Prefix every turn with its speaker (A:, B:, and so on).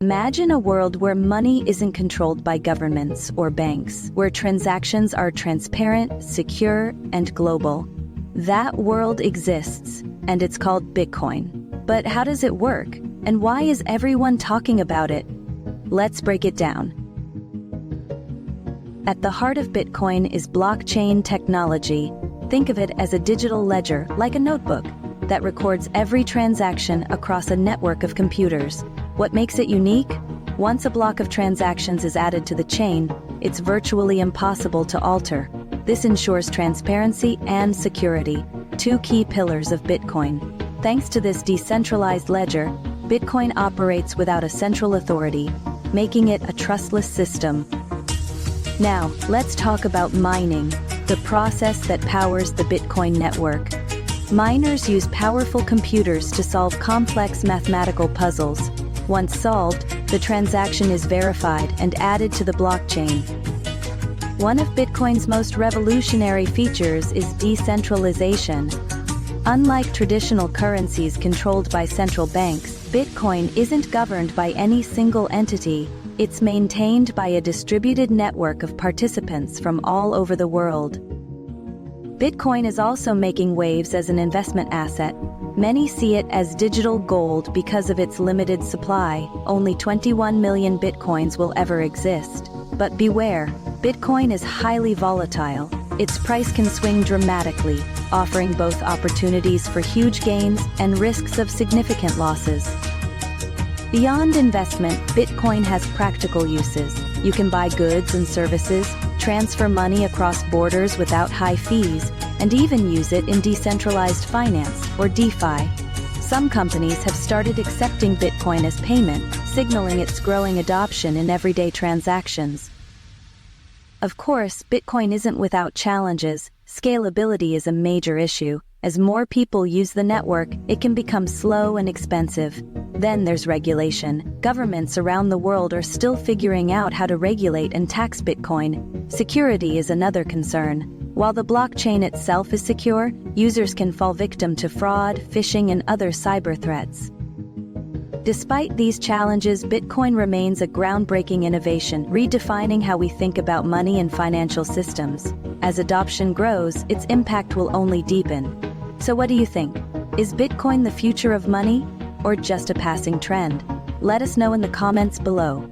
A: Imagine a world where money isn't controlled by governments or banks, where transactions are transparent, secure, and global. That world exists, and it's called Bitcoin. But how does it work? And why is everyone talking about it? Let's break it down. At the heart of Bitcoin is blockchain technology. Think of it as a digital ledger, like a notebook, that records every transaction across a network of computers. What makes it unique? Once a block of transactions is added to the chain, it's virtually impossible to alter. This ensures transparency and security, two key pillars of Bitcoin. Thanks to this decentralized ledger, Bitcoin operates without a central authority, making it a trustless system. Now, let's talk about mining, the process that powers the Bitcoin network. Miners use powerful computers to solve complex mathematical puzzles. Once solved, the transaction is verified and added to the blockchain. One of Bitcoin's most revolutionary features is decentralization. Unlike traditional currencies controlled by central banks, Bitcoin isn't governed by any single entity. It's maintained by a distributed network of participants from all over the world. Bitcoin is also making waves as an investment asset. Many see it as digital gold because of its limited supply. Only 21 million Bitcoins will ever exist. But beware, Bitcoin is highly volatile. Its price can swing dramatically, offering both opportunities for huge gains and risks of significant losses. Beyond investment, Bitcoin has practical uses. You can buy goods and services, transfer money across borders without high fees, and even use it in decentralized finance, or DeFi. Some companies have started accepting Bitcoin as payment, signaling its growing adoption in everyday transactions. Of course, Bitcoin isn't without challenges. Scalability is a major issue. As more people use the network, it can become slow and expensive. Then there's regulation. Governments around the world are still figuring out how to regulate and tax Bitcoin. Security is another concern. While the blockchain itself is secure, users can fall victim to fraud, phishing, and other cyber threats. Despite these challenges, Bitcoin remains a groundbreaking innovation, redefining how we think about money and financial systems. As adoption grows, its impact will only deepen. So what do you think? Is Bitcoin the future of money, or just a passing trend? Let us know in the comments below.